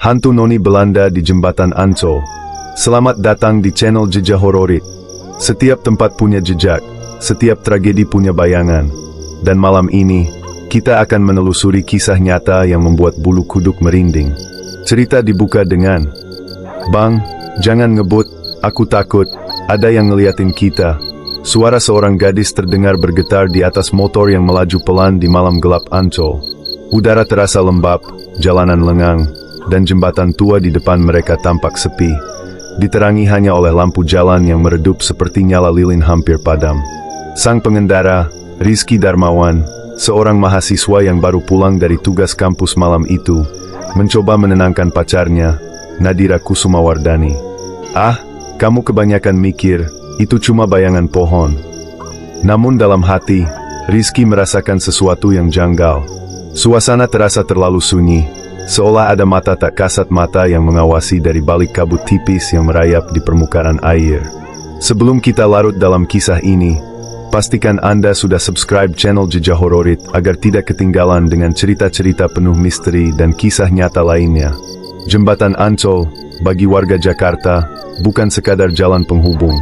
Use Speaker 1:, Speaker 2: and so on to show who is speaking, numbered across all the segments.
Speaker 1: Hantu Noni Belanda di Jembatan Ancol. Selamat datang di channel Jejak Hororit. Setiap tempat punya jejak, setiap tragedi punya bayangan. Dan malam ini, kita akan menelusuri kisah nyata yang membuat bulu kuduk merinding. Cerita dibuka dengan, "Bang, jangan ngebut, aku takut, ada yang ngeliatin kita." Suara seorang gadis terdengar bergetar di atas motor yang melaju pelan di malam gelap Ancol. Udara terasa lembab, jalanan lengang, dan jembatan tua di depan mereka tampak sepi, diterangi hanya oleh lampu jalan yang meredup seperti nyala lilin hampir padam. Sang pengendara, Rizky Darmawan, seorang mahasiswa yang baru pulang dari tugas kampus malam itu, mencoba menenangkan pacarnya, Nadira Kusumawardani. "Ah, kamu kebanyakan mikir, itu cuma bayangan pohon." Namun dalam hati, Rizky merasakan sesuatu yang janggal. Suasana terasa terlalu sunyi, seolah ada mata tak kasat mata yang mengawasi dari balik kabut tipis yang merayap di permukaan air. Sebelum kita larut dalam kisah ini, pastikan Anda sudah subscribe channel Jejak Hororit agar tidak ketinggalan dengan cerita-cerita penuh misteri dan kisah nyata lainnya. Jembatan Ancol, bagi warga Jakarta, bukan sekadar jalan penghubung.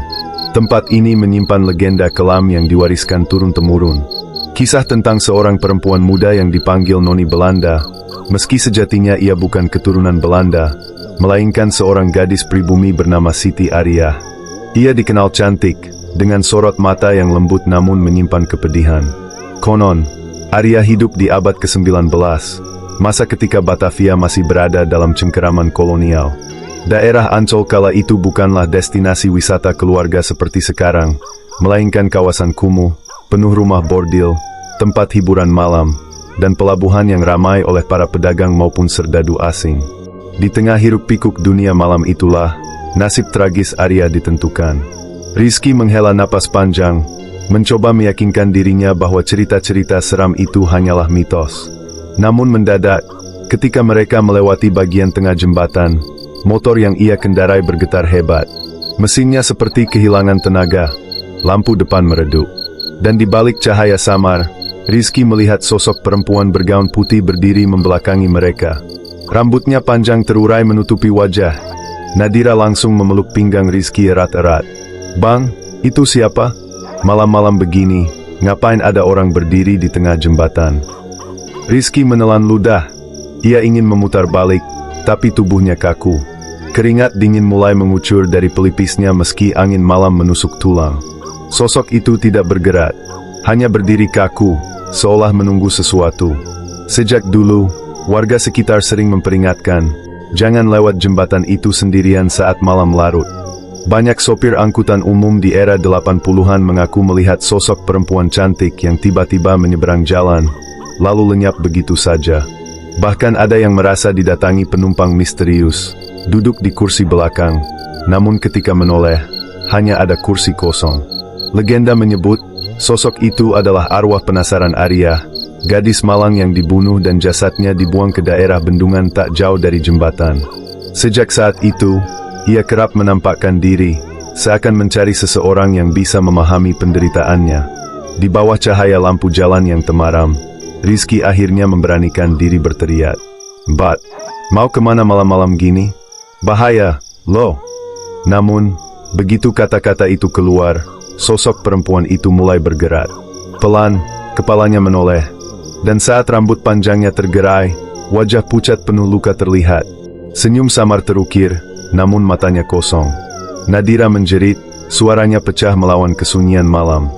Speaker 1: Tempat ini menyimpan legenda kelam yang diwariskan turun-temurun. Kisah tentang seorang perempuan muda yang dipanggil Noni Belanda, meski sejatinya ia bukan keturunan Belanda, melainkan seorang gadis pribumi bernama Siti Arya. Ia dikenal cantik, dengan sorot mata yang lembut namun menyimpan kepedihan. Konon, Arya hidup di abad ke-19, masa ketika Batavia masih berada dalam cengkeraman kolonial. Daerah Ancol kala itu bukanlah destinasi wisata keluarga seperti sekarang, melainkan kawasan kumuh, penuh rumah bordil, tempat hiburan malam, dan pelabuhan yang ramai oleh para pedagang maupun serdadu asing. Di tengah hiruk-pikuk dunia malam itulah, nasib tragis Arya ditentukan. Rizky menghela napas panjang, mencoba meyakinkan dirinya bahwa cerita-cerita seram itu hanyalah mitos. Namun mendadak, ketika mereka melewati bagian tengah jembatan, motor yang ia kendarai bergetar hebat. Mesinnya seperti kehilangan tenaga, lampu depan meredup. Dan di balik cahaya samar, Rizky melihat sosok perempuan bergaun putih berdiri membelakangi mereka. Rambutnya panjang terurai menutupi wajah. Nadira langsung memeluk pinggang Rizky erat-erat. "Bang, itu siapa? Malam-malam begini, ngapain ada orang berdiri di tengah jembatan?" Rizky menelan ludah. Ia ingin memutar balik, tapi tubuhnya kaku. Keringat dingin mulai mengucur dari pelipisnya meski angin malam menusuk tulang. Sosok itu tidak bergerak, hanya berdiri kaku, seolah menunggu sesuatu. Sejak dulu, warga sekitar sering memperingatkan, jangan lewat jembatan itu sendirian saat malam larut. Banyak sopir angkutan umum di era 80-an mengaku melihat sosok perempuan cantik yang tiba-tiba menyeberang jalan, lalu lenyap begitu saja. Bahkan ada yang merasa didatangi penumpang misterius, duduk di kursi belakang, namun ketika menoleh, hanya ada kursi kosong. Legenda menyebut, sosok itu adalah arwah penasaran Arya, gadis malang yang dibunuh dan jasadnya dibuang ke daerah bendungan tak jauh dari jembatan. Sejak saat itu, ia kerap menampakkan diri, seakan mencari seseorang yang bisa memahami penderitaannya. Di bawah cahaya lampu jalan yang temaram, Rizky akhirnya memberanikan diri berteriak, "Mbak, mau kemana malam-malam gini? Bahaya, loh." Namun, begitu kata-kata itu keluar, sosok perempuan itu mulai bergerak. Pelan, kepalanya menoleh, dan saat rambut panjangnya tergerai, wajah pucat penuh luka terlihat. Senyum samar terukir, namun matanya kosong. Nadira menjerit, suaranya pecah melawan kesunyian malam.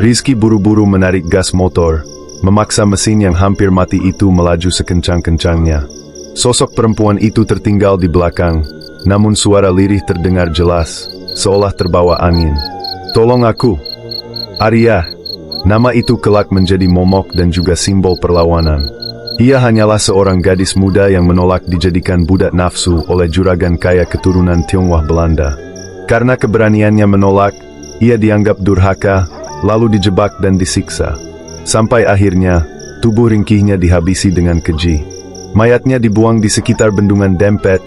Speaker 1: Rizky buru-buru menarik gas motor, memaksa mesin yang hampir mati itu melaju sekencang-kencangnya. Sosok perempuan itu tertinggal di belakang, namun suara lirih terdengar jelas, seolah terbawa angin. "Tolong aku, Arya." Nama itu kelak menjadi momok dan juga simbol perlawanan. Ia hanyalah seorang gadis muda yang menolak dijadikan budak nafsu oleh juragan kaya keturunan Tionghoa Belanda. Karena keberaniannya menolak, ia dianggap durhaka, lalu dijebak dan disiksa. Sampai akhirnya, tubuh ringkihnya dihabisi dengan keji. Mayatnya dibuang di sekitar bendungan Dempet,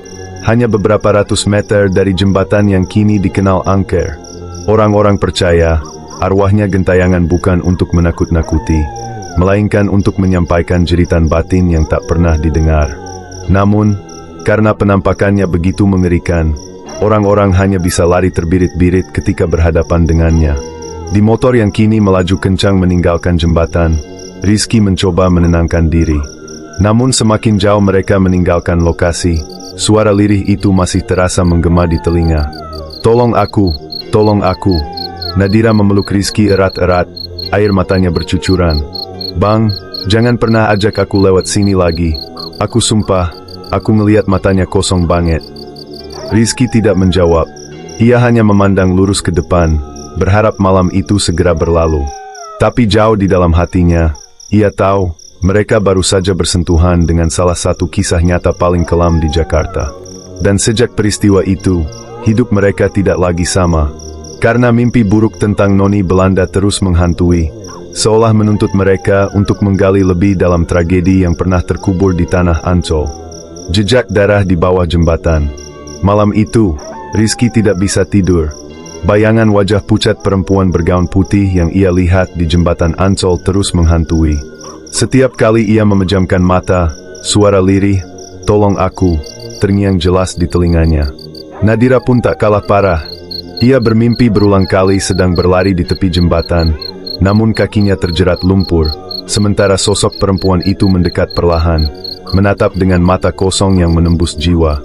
Speaker 1: hanya beberapa ratus meter dari jembatan yang kini dikenal angker. Orang-orang percaya, arwahnya gentayangan bukan untuk menakut-nakuti, melainkan untuk menyampaikan jeritan batin yang tak pernah didengar. Namun, Karena penampakannya begitu mengerikan, orang-orang hanya bisa lari terbirit-birit ketika berhadapan dengannya. Di motor yang kini melaju kencang meninggalkan jembatan, Rizky mencoba menenangkan diri. Namun semakin jauh mereka meninggalkan lokasi, suara lirih itu masih terasa menggema di telinga. Tolong aku, tolong aku. Nadira memeluk Rizky erat-erat, air matanya bercucuran. Bang, jangan pernah ajak aku lewat sini lagi. Aku sumpah, aku ngeliat matanya kosong banget. Rizky tidak menjawab. Ia hanya memandang lurus ke depan, berharap malam itu segera berlalu. Tapi jauh di dalam hatinya, ia tahu, mereka baru saja bersentuhan dengan salah satu kisah nyata paling kelam di Jakarta. Dan sejak peristiwa itu, hidup mereka tidak lagi sama. Karena mimpi buruk tentang Noni Belanda terus menghantui, seolah menuntut mereka untuk menggali lebih dalam tragedi yang pernah terkubur di tanah Ancol. Jejak darah di bawah jembatan. Malam itu, Rizky tidak bisa tidur. Bayangan wajah pucat perempuan bergaun putih yang ia lihat di jembatan Ancol terus menghantui. Setiap kali ia memejamkan mata, suara lirih, "Tolong aku," terngiang jelas di telinganya. Nadira pun tak kalah parah. Ia bermimpi berulang kali sedang berlari di tepi jembatan, namun kakinya terjerat lumpur, sementara sosok perempuan itu mendekat perlahan, menatap dengan mata kosong yang menembus jiwa.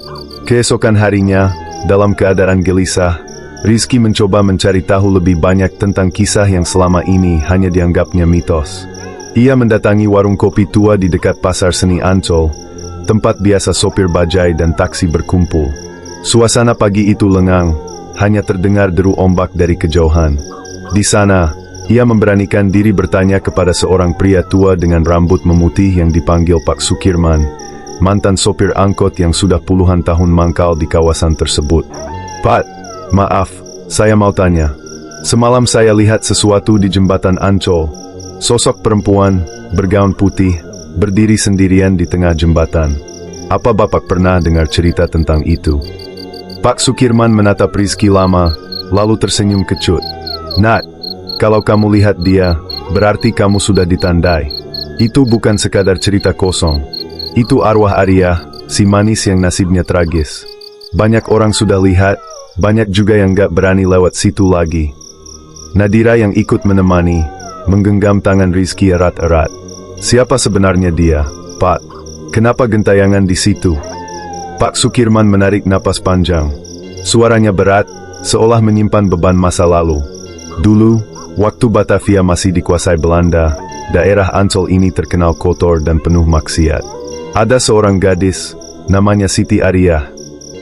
Speaker 1: Keesokan harinya, dalam keadaan gelisah, Rizky mencoba mencari tahu lebih banyak tentang kisah yang selama ini hanya dianggapnya mitos. Ia mendatangi warung kopi tua di dekat Pasar Seni Ancol, tempat biasa sopir bajai dan taksi berkumpul. Suasana pagi itu lengang, hanya terdengar deru ombak dari kejauhan. Di sana, ia memberanikan diri bertanya kepada seorang pria tua dengan rambut memutih yang dipanggil Pak Sukirman, mantan sopir angkot yang sudah puluhan tahun mangkal di kawasan tersebut. "Pak, maaf, saya mau tanya. Semalam saya lihat sesuatu di jembatan Ancol. Sosok perempuan, bergaun putih, berdiri sendirian di tengah jembatan. Apa Bapak pernah dengar cerita tentang itu?" Pak Sukirman menatap Rizky lama, lalu tersenyum kecut. "Nat, kalau kamu lihat dia, berarti kamu sudah ditandai. Itu bukan sekadar cerita kosong. Itu arwah Arya, si manis yang nasibnya tragis. Banyak orang sudah lihat, banyak juga yang gak berani lewat situ lagi." Nadira yang ikut menemani, menggenggam tangan Rizky erat-erat. "Siapa sebenarnya dia, Pak? Kenapa gentayangan di situ?" Pak Sukirman menarik napas panjang. Suaranya berat, seolah menyimpan beban masa lalu. "Dulu, waktu Batavia masih dikuasai Belanda, daerah Ancol ini terkenal kotor dan penuh maksiat. Ada seorang gadis, namanya Siti Arya.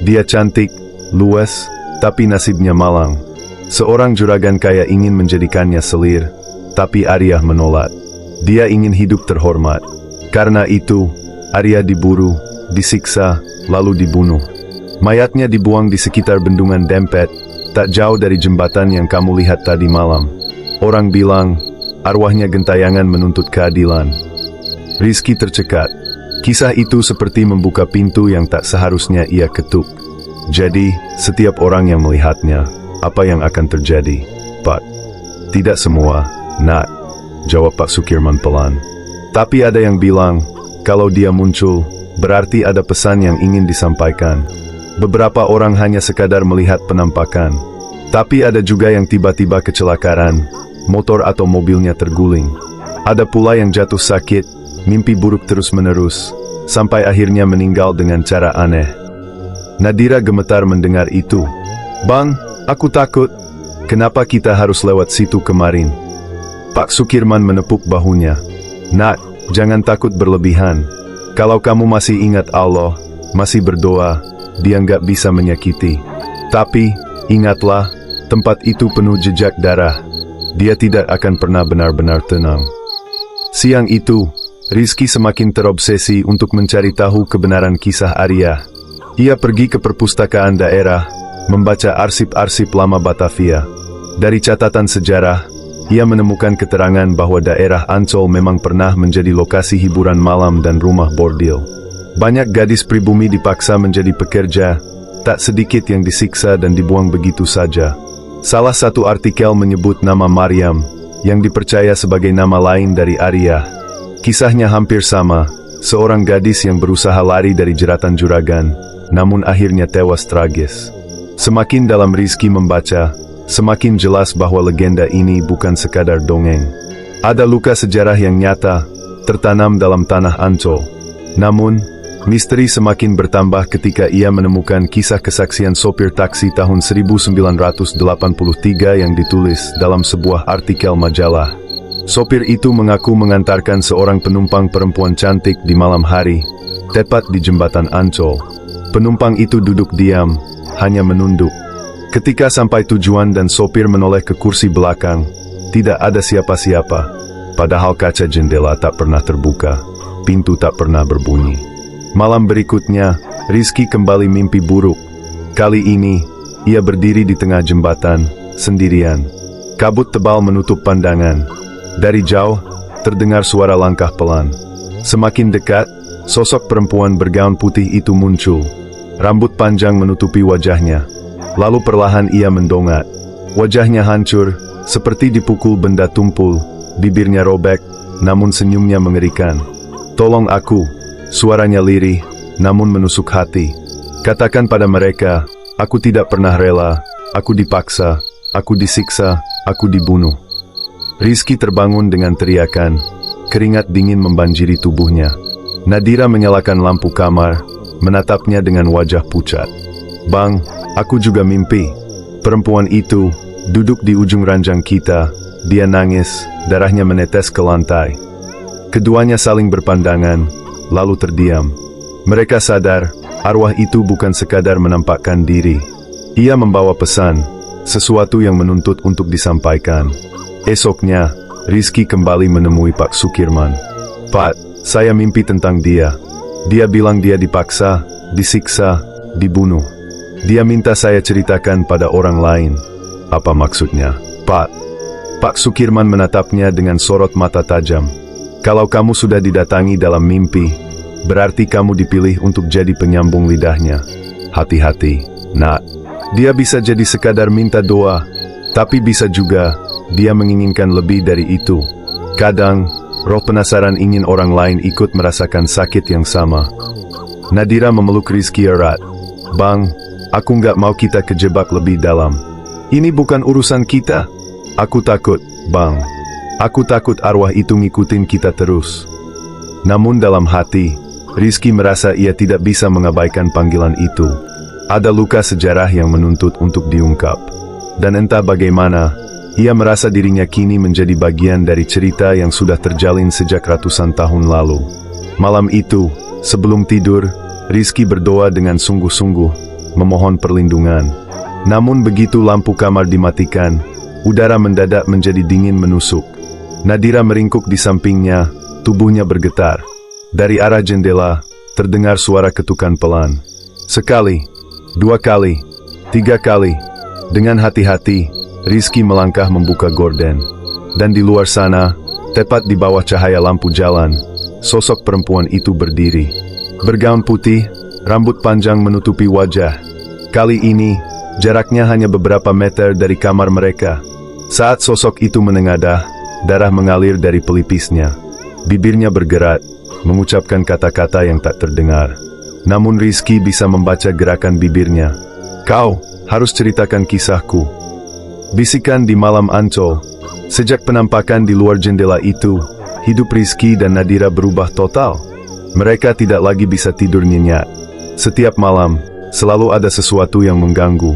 Speaker 1: Dia cantik, luas, tapi nasibnya malang. Seorang juragan kaya ingin menjadikannya selir, tapi Arya menolak. Dia ingin hidup terhormat. Karena itu, Arya diburu, disiksa, lalu dibunuh. Mayatnya dibuang di sekitar bendungan Dempet, tak jauh dari jembatan yang kamu lihat tadi malam. Orang bilang, arwahnya gentayangan menuntut keadilan." Rizky tercekat. Kisah itu seperti membuka pintu yang tak seharusnya ia ketuk. Jadi, setiap orang yang melihatnya, apa yang akan terjadi? "Pak, tidak semua, Nat," jawab Pak Sukirman pelan. "Tapi ada yang bilang, kalau dia muncul, berarti ada pesan yang ingin disampaikan. Beberapa orang hanya sekadar melihat penampakan. Tapi ada juga yang tiba-tiba kecelakaan, motor atau mobilnya terguling. Ada pula yang jatuh sakit, mimpi buruk terus-menerus, sampai akhirnya meninggal dengan cara aneh." Nadira gemetar mendengar itu. "Bang, aku takut. Kenapa kita harus lewat situ kemarin?" Pak Sukirman menepuk bahunya. "Nat, jangan takut berlebihan. Kalau kamu masih ingat Allah, masih berdoa, Dia nggak bisa menyakiti. Tapi, ingatlah, tempat itu penuh jejak darah. Dia tidak akan pernah benar-benar tenang." Siang itu, Rizky semakin terobsesi untuk mencari tahu kebenaran kisah Arya. Ia pergi ke perpustakaan daerah, membaca arsip-arsip lama Batavia. Dari catatan sejarah, ia menemukan keterangan bahwa daerah Ancol memang pernah menjadi lokasi hiburan malam dan rumah bordil. Banyak gadis pribumi dipaksa menjadi pekerja, tak sedikit yang disiksa dan dibuang begitu saja. Salah satu artikel menyebut nama Maryam, yang dipercaya sebagai nama lain dari Arya. Kisahnya hampir sama, seorang gadis yang berusaha lari dari jeratan juragan, namun akhirnya tewas tragis. Semakin dalam Rizky membaca, semakin jelas bahwa legenda ini bukan sekadar dongeng. Ada luka sejarah yang nyata, tertanam dalam tanah Ancol. Namun, misteri semakin bertambah ketika ia menemukan kisah kesaksian sopir taksi tahun 1983 yang ditulis dalam sebuah artikel majalah. Sopir itu mengaku mengantarkan seorang penumpang perempuan cantik di malam hari, tepat di jembatan Ancol. Penumpang itu duduk diam, hanya menunduk. Ketika sampai tujuan dan sopir menoleh ke kursi belakang, tidak ada siapa-siapa. Padahal kaca jendela tak pernah terbuka, pintu tak pernah berbunyi. Malam berikutnya, Rizky kembali mimpi buruk. Kali ini, ia berdiri di tengah jembatan, sendirian. Kabut tebal menutup pandangan. Dari jauh, terdengar suara langkah pelan. Semakin dekat, sosok perempuan bergaun putih itu muncul. Rambut panjang menutupi wajahnya. Lalu perlahan ia mendongak. Wajahnya hancur, seperti dipukul benda tumpul. Bibirnya robek, namun senyumnya mengerikan. "Tolong aku," suaranya lirih, namun menusuk hati. "Katakan pada mereka, aku tidak pernah rela, aku dipaksa, aku disiksa, aku dibunuh." Rizky terbangun dengan teriakan, keringat dingin membanjiri tubuhnya. Nadira menyalakan lampu kamar, menatapnya dengan wajah pucat. "Bang, aku juga mimpi. Perempuan itu duduk di ujung ranjang kita, dia nangis, darahnya menetes ke lantai." Keduanya saling berpandangan, lalu terdiam. Mereka sadar, arwah itu bukan sekadar menampakkan diri. Ia membawa pesan, sesuatu yang menuntut untuk disampaikan. Esoknya, Rizky kembali menemui Pak Sukirman. "Pak, saya mimpi tentang dia. Dia bilang dia dipaksa, disiksa, dibunuh. Dia minta saya ceritakan pada orang lain." "Apa maksudnya, Pak?" Pak Sukirman menatapnya dengan sorot mata tajam. "Kalau kamu sudah didatangi dalam mimpi, berarti kamu dipilih untuk jadi penyambung lidahnya. Hati-hati, nak. Dia bisa jadi sekadar minta doa, tapi bisa juga dia menginginkan lebih dari itu. Kadang, roh penasaran ingin orang lain ikut merasakan sakit yang sama." Nadira memeluk Rizky erat. "Bang, aku nggak mau kita kejebak lebih dalam. Ini bukan urusan kita. Aku takut, Bang. Aku takut arwah itu ngikutin kita terus." Namun dalam hati, Rizky merasa ia tidak bisa mengabaikan panggilan itu. Ada luka sejarah yang menuntut untuk diungkap. Dan entah bagaimana, ia merasa dirinya kini menjadi bagian dari cerita yang sudah terjalin sejak ratusan tahun lalu. Malam itu, sebelum tidur, Rizky berdoa dengan sungguh-sungguh, memohon perlindungan. Namun begitu lampu kamar dimatikan, udara mendadak menjadi dingin menusuk. Nadira meringkuk di sampingnya, tubuhnya bergetar. Dari arah jendela, terdengar suara ketukan pelan. Sekali, dua kali, tiga kali. Dengan hati-hati, Rizky melangkah membuka gorden. Dan di luar sana, tepat di bawah cahaya lampu jalan, sosok perempuan itu berdiri. Bergaun putih, rambut panjang menutupi wajah. Kali ini, jaraknya hanya beberapa meter dari kamar mereka. Saat sosok itu menengadah, darah mengalir dari pelipisnya. Bibirnya bergerak, mengucapkan kata-kata yang tak terdengar. Namun Rizky bisa membaca gerakan bibirnya. "Kau harus ceritakan kisahku." Bisikan di malam Ancol. Sejak penampakan di luar jendela itu, hidup Rizky dan Nadira berubah total. Mereka tidak lagi bisa tidur nyenyak. Setiap malam, selalu ada sesuatu yang mengganggu.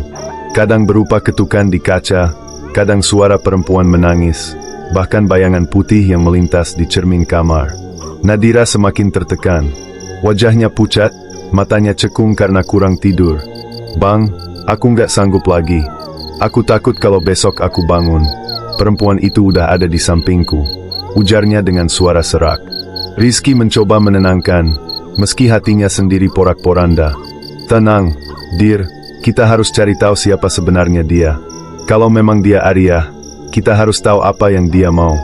Speaker 1: Kadang berupa ketukan di kaca, kadang suara perempuan menangis, bahkan bayangan putih yang melintas di cermin kamar. Nadira semakin tertekan. Wajahnya pucat, matanya cekung karena kurang tidur. "Bang, aku nggak sanggup lagi. Aku takut kalau besok aku bangun, perempuan itu udah ada di sampingku," ujarnya dengan suara serak. Rizky mencoba menenangkan, meski hatinya sendiri porak-poranda. "Tenang, Dir, kita harus cari tahu siapa sebenarnya dia. Kalau memang dia Arya, kita harus tahu apa yang dia mau."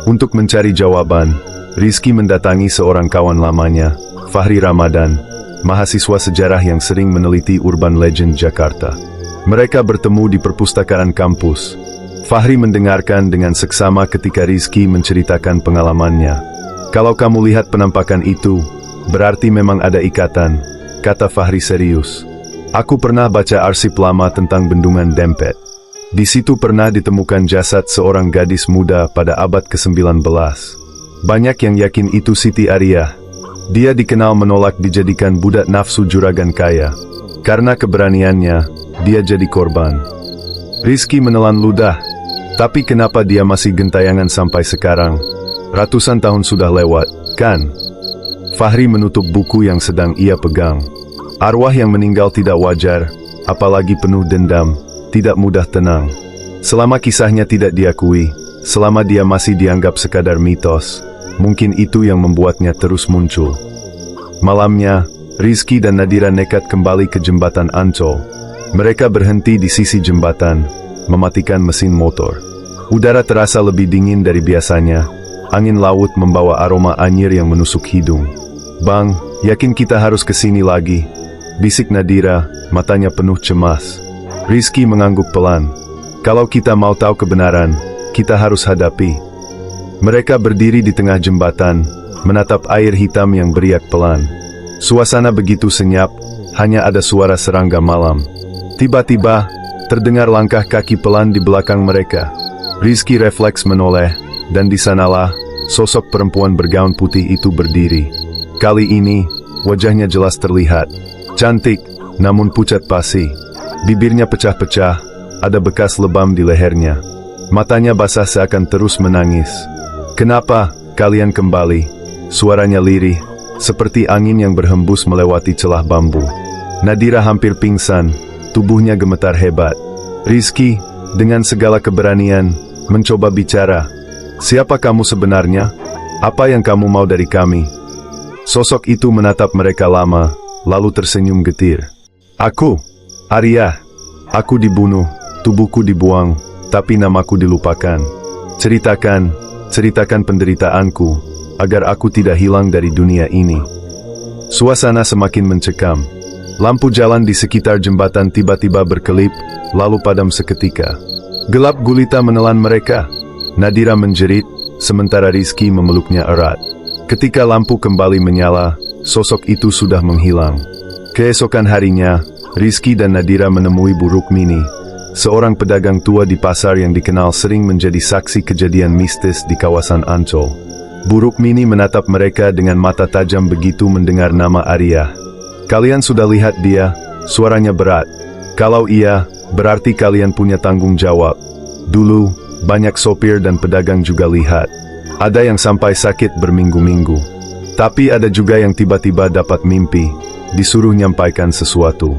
Speaker 1: Untuk mencari jawaban, Rizky mendatangi seorang kawan lamanya, Fahri Ramadan, mahasiswa sejarah yang sering meneliti urban legend Jakarta. Mereka bertemu di perpustakaan kampus. Fahri mendengarkan dengan seksama ketika Rizky menceritakan pengalamannya. Kalau kamu lihat penampakan itu, berarti memang ada ikatan, kata Fahri serius. Aku pernah baca arsip lama tentang bendungan Dempet. Di situ pernah ditemukan jasad seorang gadis muda pada abad ke-19. Banyak yang yakin itu Siti Ariyah. Dia dikenal menolak dijadikan budak nafsu juragan kaya. Karena keberaniannya, dia jadi korban. Rizky menelan ludah. Tapi kenapa dia masih gentayangan sampai sekarang? Ratusan tahun sudah lewat, kan? Fahri menutup buku yang sedang ia pegang. Arwah yang meninggal tidak wajar, apalagi penuh dendam, tidak mudah tenang. Selama kisahnya tidak diakui, selama dia masih dianggap sekadar mitos, mungkin itu yang membuatnya terus muncul. Malamnya, Rizky dan Nadira nekat kembali ke jembatan Ancol. Mereka berhenti di sisi jembatan, mematikan mesin motor. Udara terasa lebih dingin dari biasanya. Angin laut membawa aroma anyir yang menusuk hidung. Bang, yakin kita harus ke sini lagi? Bisik Nadira, matanya penuh cemas. Rizky mengangguk pelan. Kalau kita mau tahu kebenaran, kita harus hadapi. Mereka berdiri di tengah jembatan, menatap air hitam yang beriak pelan. Suasana begitu senyap, hanya ada suara serangga malam. Tiba-tiba, terdengar langkah kaki pelan di belakang mereka. Rizky refleks menoleh, dan di sanalah, sosok perempuan bergaun putih itu berdiri. Kali ini, wajahnya jelas terlihat. Cantik, namun pucat pasi. Bibirnya pecah-pecah, ada bekas lebam di lehernya. Matanya basah seakan terus menangis. Kenapa kalian kembali? Suaranya lirih, seperti angin yang berhembus melewati celah bambu. Nadira hampir pingsan, tubuhnya gemetar hebat. Rizky, dengan segala keberanian, mencoba bicara. Siapa kamu sebenarnya? Apa yang kamu mau dari kami? Sosok itu menatap mereka lama, lalu tersenyum getir. Aku, Ariyah. Aku dibunuh, tubuhku dibuang, tapi namaku dilupakan. Ceritakan penderitaanku, agar aku tidak hilang dari dunia ini. Suasana semakin mencekam. Lampu jalan di sekitar jembatan tiba-tiba berkelip, lalu padam seketika. Gelap gulita menelan mereka. Nadira menjerit, sementara Rizky memeluknya erat. Ketika lampu kembali menyala, sosok itu sudah menghilang. Keesokan harinya, Rizky dan Nadira menemui Bu Rukmini, seorang pedagang tua di pasar yang dikenal sering menjadi saksi kejadian mistis di kawasan Ancol. Bu Rukmini menatap mereka dengan mata tajam begitu mendengar nama Ariyah. Kalian sudah lihat dia? Suaranya berat. Kalau iya, berarti kalian punya tanggung jawab. Dulu, banyak sopir dan pedagang juga lihat. Ada yang sampai sakit berminggu-minggu. Tapi ada juga yang tiba-tiba dapat mimpi, disuruh nyampaikan sesuatu.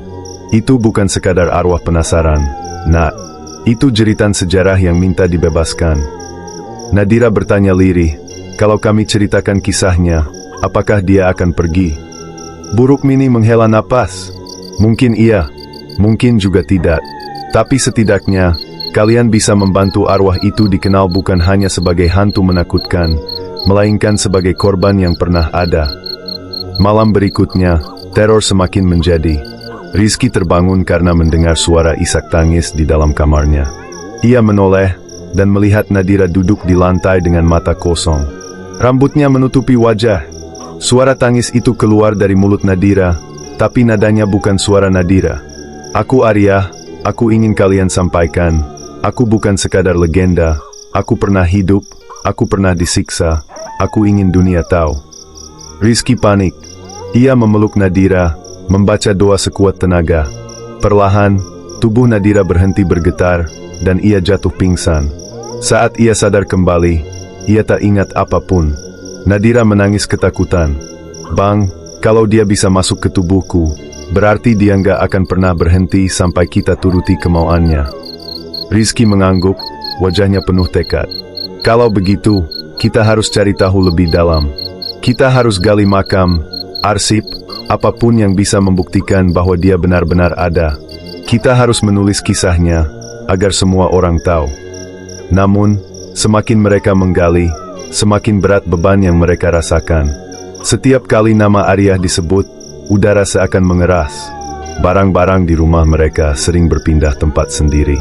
Speaker 1: Itu bukan sekadar arwah penasaran, nak. Itu jeritan sejarah yang minta dibebaskan. Nadira bertanya lirih, kalau kami ceritakan kisahnya, apakah dia akan pergi? Bu Rukmini menghela napas. Mungkin iya, mungkin juga tidak. Tapi setidaknya, kalian bisa membantu arwah itu dikenal bukan hanya sebagai hantu menakutkan, melainkan sebagai korban yang pernah ada. Malam berikutnya, teror semakin menjadi. Rizky terbangun karena mendengar suara isak tangis di dalam kamarnya. Ia menoleh, dan melihat Nadira duduk di lantai dengan mata kosong. Rambutnya menutupi wajah. Suara tangis itu keluar dari mulut Nadira, tapi nadanya bukan suara Nadira. Aku Ariyah, aku ingin kalian sampaikan, aku bukan sekadar legenda, aku pernah hidup, aku pernah disiksa, aku ingin dunia tahu. Rizky panik. Ia memeluk Nadira, membaca doa sekuat tenaga. Perlahan, tubuh Nadira berhenti bergetar, dan ia jatuh pingsan. Saat ia sadar kembali, ia tak ingat apapun. Nadira menangis ketakutan. Bang, kalau dia bisa masuk ke tubuhku, berarti dia nggak akan pernah berhenti sampai kita turuti kemauannya. Rizky mengangguk, wajahnya penuh tekad. Kalau begitu, kita harus cari tahu lebih dalam. Kita harus gali makam, arsip, apapun yang bisa membuktikan bahwa dia benar-benar ada. Kita harus menulis kisahnya, agar semua orang tahu. Namun, semakin mereka menggali, semakin berat beban yang mereka rasakan. Setiap kali nama Ariyah disebut, udara seakan mengeras. Barang-barang di rumah mereka sering berpindah tempat sendiri.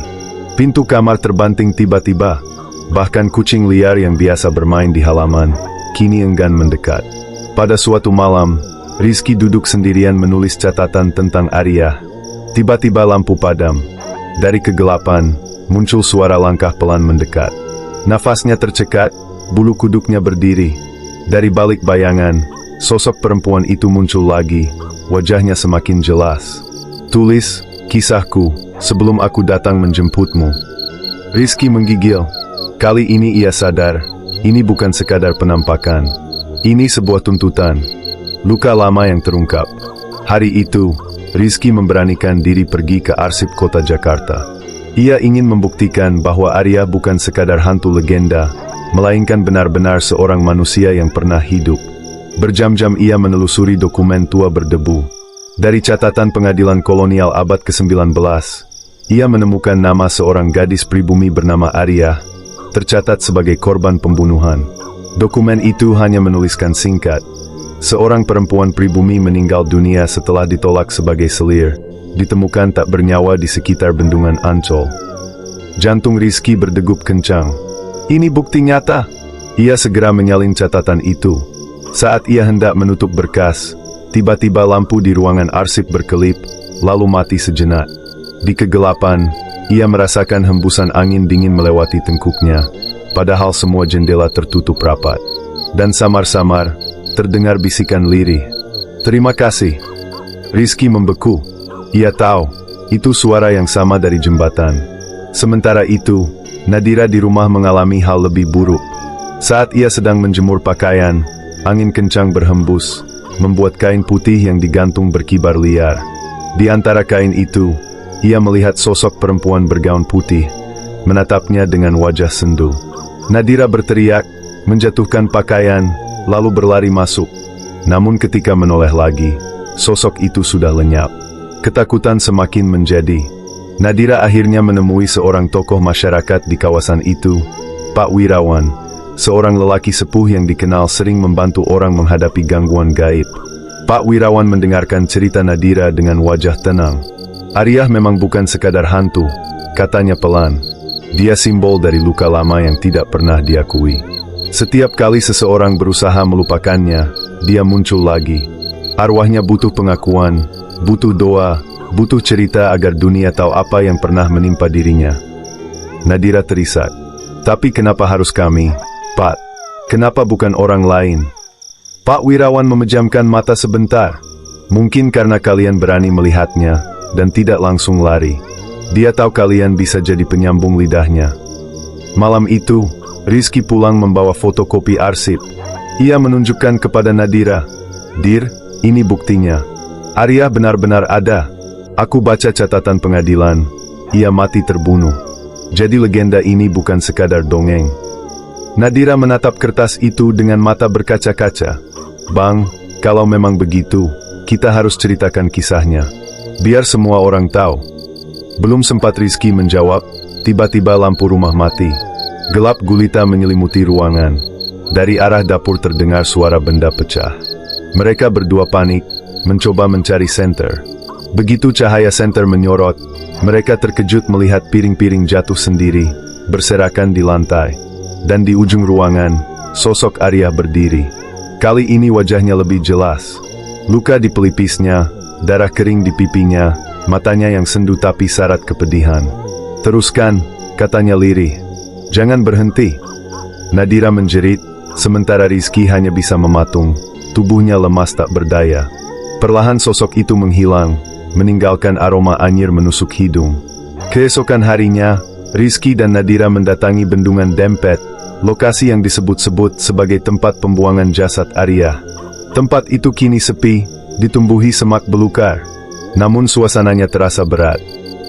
Speaker 1: Pintu kamar terbanting tiba-tiba. Bahkan kucing liar yang biasa bermain di halaman, kini enggan mendekat. Pada suatu malam, Rizky duduk sendirian menulis catatan tentang Arya. Tiba-tiba lampu padam. Dari kegelapan, muncul suara langkah pelan mendekat. Nafasnya tercekat, bulu kuduknya berdiri. Dari balik bayangan, sosok perempuan itu muncul lagi, wajahnya semakin jelas. Tulis, kisahku, sebelum aku datang menjemputmu. Rizky menggigil. Kali ini ia sadar, ini bukan sekadar penampakan. Ini sebuah tuntutan. Luka lama yang terungkap. Hari itu, Rizky memberanikan diri pergi ke arsip kota Jakarta. Ia ingin membuktikan bahwa Arya bukan sekadar hantu legenda, melainkan benar-benar seorang manusia yang pernah hidup. Berjam-jam ia menelusuri dokumen tua berdebu. Dari catatan pengadilan kolonial abad ke-19, ia menemukan nama seorang gadis pribumi bernama Arya, tercatat sebagai korban pembunuhan. Dokumen itu hanya menuliskan singkat. Seorang perempuan pribumi meninggal dunia setelah ditolak sebagai selir, ditemukan tak bernyawa di sekitar bendungan Ancol. Jantung Rizky berdegup kencang. Ini bukti nyata. Ia segera menyalin catatan itu. Saat ia hendak menutup berkas, tiba-tiba lampu di ruangan arsip berkelip, lalu mati sejenak. Di kegelapan, ia merasakan hembusan angin dingin melewati tengkuknya, padahal semua jendela tertutup rapat. Dan samar-samar, terdengar bisikan lirih. "Terima kasih." Rizky membeku. Ia tahu, itu suara yang sama dari jembatan. Sementara itu, Nadira di rumah mengalami hal lebih buruk. Saat ia sedang menjemur pakaian, angin kencang berhembus, membuat kain putih yang digantung berkibar liar. Di antara kain itu, ia melihat sosok perempuan bergaun putih, menatapnya dengan wajah sendu. Nadira berteriak, menjatuhkan pakaian, lalu berlari masuk. Namun ketika menoleh lagi, sosok itu sudah lenyap. Ketakutan semakin menjadi. Nadira akhirnya menemui seorang tokoh masyarakat di kawasan itu, Pak Wirawan, seorang lelaki sepuh yang dikenal sering membantu orang menghadapi gangguan gaib. Pak Wirawan mendengarkan cerita Nadira dengan wajah tenang. "Arya memang bukan sekadar hantu," katanya pelan. "Dia simbol dari luka lama yang tidak pernah diakui. Setiap kali seseorang berusaha melupakannya, dia muncul lagi. Arwahnya butuh pengakuan, butuh doa, butuh cerita agar dunia tahu apa yang pernah menimpa dirinya." Nadira terisak. "Tapi kenapa harus kami, Pak? Kenapa bukan orang lain?" Pak Wirawan memejamkan mata sebentar. "Mungkin karena kalian berani melihatnya, dan tidak langsung lari. Dia tahu kalian bisa jadi penyambung lidahnya." Malam itu, Rizky pulang membawa fotokopi arsip. Ia menunjukkan kepada Nadira. "Dir, ini buktinya. Arya benar-benar ada. Aku baca catatan pengadilan. Ia mati terbunuh. Jadi legenda ini bukan sekadar dongeng." Nadira menatap kertas itu dengan mata berkaca-kaca. "Bang, kalau memang begitu, kita harus ceritakan kisahnya. Biar semua orang tahu." Belum sempat Rizky menjawab, tiba-tiba lampu rumah mati. Gelap gulita menyelimuti ruangan. Dari arah dapur terdengar suara benda pecah. Mereka berdua panik, mencoba mencari senter. Begitu cahaya senter menyorot, mereka terkejut melihat piring-piring jatuh sendiri, berserakan di lantai. Dan di ujung ruangan, sosok Arya berdiri. Kali ini wajahnya lebih jelas. Luka di pelipisnya, darah kering di pipinya, matanya yang sendu tapi syarat kepedihan. "Teruskan," katanya lirih. "Jangan berhenti." Nadira menjerit, sementara Rizky hanya bisa mematung. Tubuhnya lemas tak berdaya. Perlahan sosok itu menghilang, meninggalkan aroma anyir menusuk hidung. Keesokan harinya, Rizky dan Nadira mendatangi bendungan Dempet, lokasi yang disebut-sebut sebagai tempat pembuangan jasad Arya. Tempat itu kini sepi, ditumbuhi semak belukar. Namun suasananya terasa berat.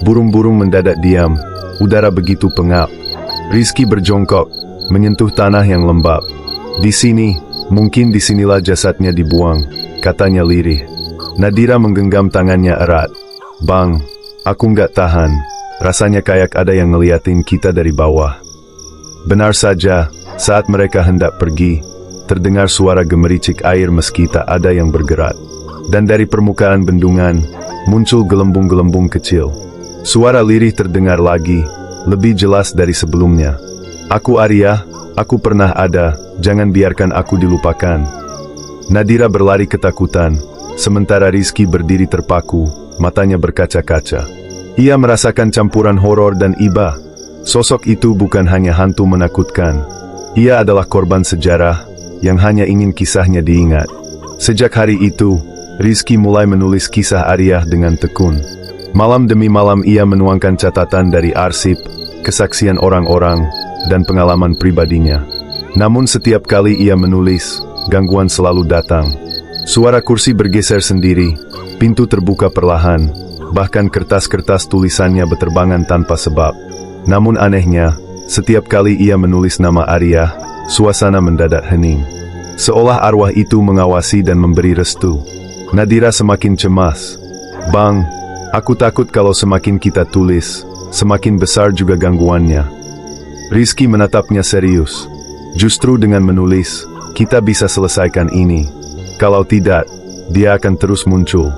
Speaker 1: Burung-burung mendadak diam, udara begitu pengap. Rizky berjongkok, menyentuh tanah yang lembab. "Di sini, mungkin disinilah jasadnya dibuang," katanya lirih. Nadira menggenggam tangannya erat. "Bang, aku nggak tahan. Rasanya kayak ada yang ngeliatin kita dari bawah." Benar saja, saat mereka hendak pergi, terdengar suara gemericik air meski tak ada yang bergerak. Dan dari permukaan bendungan, muncul gelembung-gelembung kecil. Suara lirih terdengar lagi, lebih jelas dari sebelumnya. "Aku Arya, Aku pernah ada, jangan biarkan aku dilupakan. Nadira berlari ketakutan, sementara Rizky berdiri terpaku, matanya berkaca-kaca. Ia merasakan campuran horor dan iba. Sosok itu bukan hanya hantu menakutkan. Ia adalah korban sejarah, yang hanya ingin kisahnya diingat. Sejak hari itu, Rizky mulai menulis kisah Arya dengan tekun. Malam demi malam ia menuangkan catatan dari arsip, kesaksian orang-orang, dan pengalaman pribadinya. Namun setiap kali ia menulis, gangguan selalu datang. Suara kursi bergeser sendiri, pintu terbuka perlahan, bahkan kertas-kertas tulisannya berterbangan tanpa sebab. Namun anehnya, setiap kali ia menulis nama Arya, suasana mendadak hening. Seolah arwah itu mengawasi dan memberi restu. Nadira semakin cemas. Bang, aku takut kalau semakin kita tulis, semakin besar juga gangguannya. Rizky menatapnya serius. Justru dengan menulis, kita bisa selesaikan ini. Kalau tidak, dia akan terus muncul.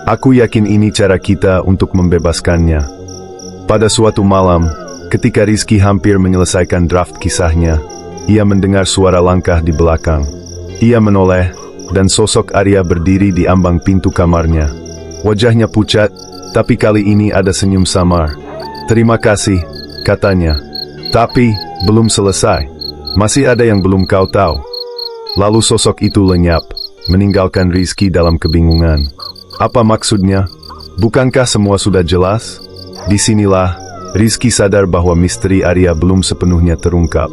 Speaker 1: Aku yakin ini cara kita untuk membebaskannya. Pada suatu malam, ketika Rizky hampir menyelesaikan draft kisahnya, ia mendengar suara langkah di belakang. Ia menoleh, dan sosok Arya berdiri di ambang pintu kamarnya. Wajahnya pucat, tapi kali ini ada senyum samar. "Terima kasih," katanya. "Tapi, belum selesai. Masih ada yang belum kau tahu." Lalu sosok itu lenyap, meninggalkan Rizky dalam kebingungan. Apa maksudnya? Bukankah semua sudah jelas? Disinilah, Rizky sadar bahwa misteri Arya belum sepenuhnya terungkap.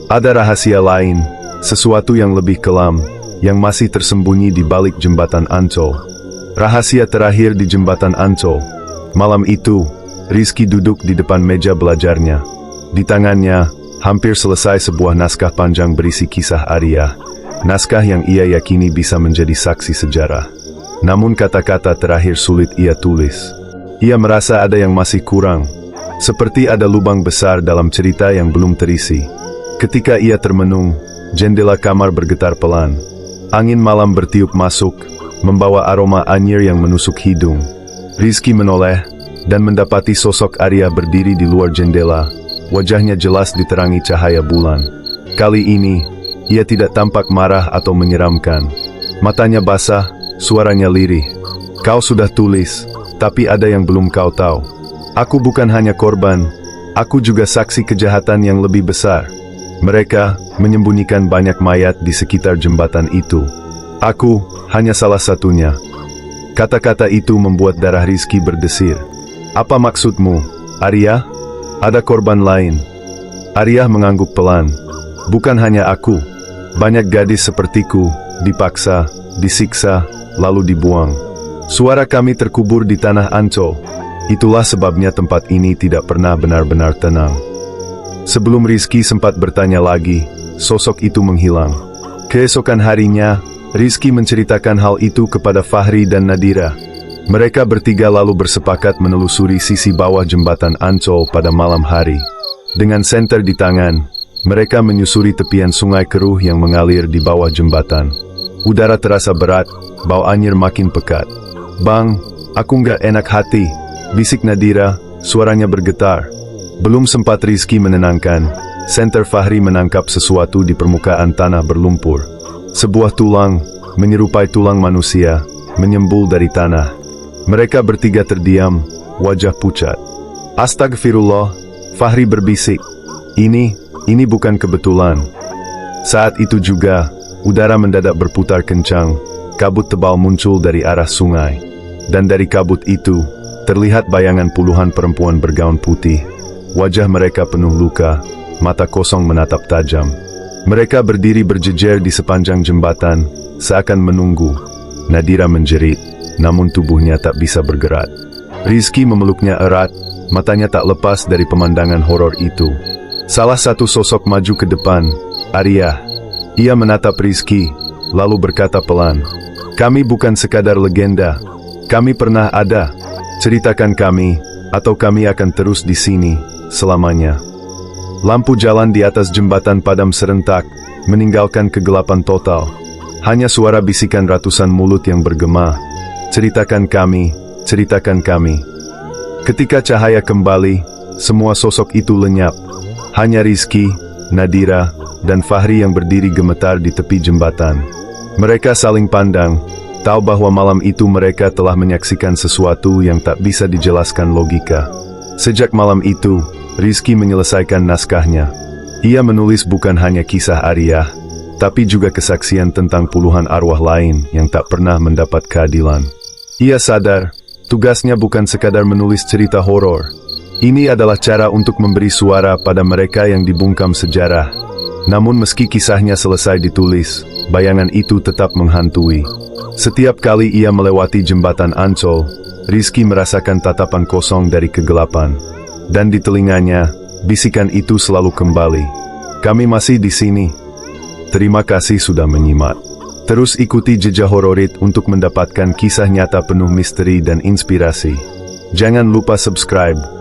Speaker 1: Ada rahasia lain, sesuatu yang lebih kelam, yang masih tersembunyi di balik jembatan Ancol. Rahasia terakhir di jembatan Ancol. Malam itu, Rizky duduk di depan meja belajarnya. Di tangannya, hampir selesai sebuah naskah panjang berisi kisah Arya. Naskah yang ia yakini bisa menjadi saksi sejarah. Namun kata-kata terakhir sulit ia tulis. Ia merasa ada yang masih kurang. Seperti ada lubang besar dalam cerita yang belum terisi. Ketika ia termenung, jendela kamar bergetar pelan. Angin malam bertiup masuk, membawa aroma anyir yang menusuk hidung. Rizky menoleh, dan mendapati sosok Arya berdiri di luar jendela. Wajahnya jelas diterangi cahaya bulan. Kali ini, ia tidak tampak marah atau menyeramkan. Matanya basah, suaranya lirih. "Kau sudah tulis, tapi ada yang belum kau tahu. Aku bukan hanya korban, aku juga saksi kejahatan yang lebih besar. Mereka menyembunyikan banyak mayat di sekitar jembatan itu. Aku hanya salah satunya." Kata-kata itu membuat darah Rizky berdesir. "Apa maksudmu, Arya? Ada korban lain?" Arya mengangguk pelan. "Bukan hanya aku. Banyak gadis sepertiku, dipaksa, disiksa, lalu dibuang. Suara kami terkubur di tanah Ancol. Itulah sebabnya tempat ini tidak pernah benar-benar tenang." Sebelum Rizky sempat bertanya lagi, sosok itu menghilang. Keesokan harinya, Rizky menceritakan hal itu kepada Fahri dan Nadira. Mereka bertiga lalu bersepakat menelusuri sisi bawah jembatan Ancol pada malam hari. Dengan senter di tangan, mereka menyusuri tepian sungai keruh yang mengalir di bawah jembatan. Udara terasa berat, bau anyir makin pekat. "Bang, aku nggak enak hati," bisik Nadira, suaranya bergetar. Belum sempat Rizky menenangkan, senter Fahri menangkap sesuatu di permukaan tanah berlumpur. Sebuah tulang, menyerupai tulang manusia, menyembul dari tanah. Mereka bertiga terdiam, wajah pucat. "Astagfirullah," Fahri berbisik. Ini bukan kebetulan." Saat itu juga, udara mendadak berputar kencang, kabut tebal muncul dari arah sungai. Dan dari kabut itu, terlihat bayangan puluhan perempuan bergaun putih. Wajah mereka penuh luka, mata kosong menatap tajam. Mereka berdiri berjejer di sepanjang jembatan, seakan menunggu. Nadira menjerit, namun tubuhnya tak bisa bergerak. Rizky memeluknya erat, matanya tak lepas dari pemandangan horor itu. Salah satu sosok maju ke depan, Arya. Ia menatap Rizky, lalu berkata pelan, "Kami bukan sekadar legenda. Kami pernah ada. Ceritakan kami, atau kami akan terus di sini selamanya." Lampu jalan di atas jembatan padam serentak, meninggalkan kegelapan total. Hanya suara bisikan ratusan mulut yang bergema, "Ceritakan kami, ceritakan kami." Ketika cahaya kembali, semua sosok itu lenyap. Hanya Rizky, Nadira, dan Fahri yang berdiri gemetar di tepi jembatan. Mereka saling pandang, tahu bahwa malam itu mereka telah menyaksikan sesuatu yang tak bisa dijelaskan logika. Sejak malam itu, Rizky menyelesaikan naskahnya. Ia menulis bukan hanya kisah Arya, tapi juga kesaksian tentang puluhan arwah lain yang tak pernah mendapat keadilan. Ia sadar, tugasnya bukan sekadar menulis cerita horor. Ini adalah cara untuk memberi suara pada mereka yang dibungkam sejarah. Namun meski kisahnya selesai ditulis, bayangan itu tetap menghantui. Setiap kali ia melewati jembatan Ancol, Rizky merasakan tatapan kosong dari kegelapan. Dan di telinganya, bisikan itu selalu kembali. Kami masih di sini. Terima kasih sudah menyimak. Terus ikuti Jejak Hororit untuk mendapatkan kisah nyata penuh misteri dan inspirasi. Jangan lupa subscribe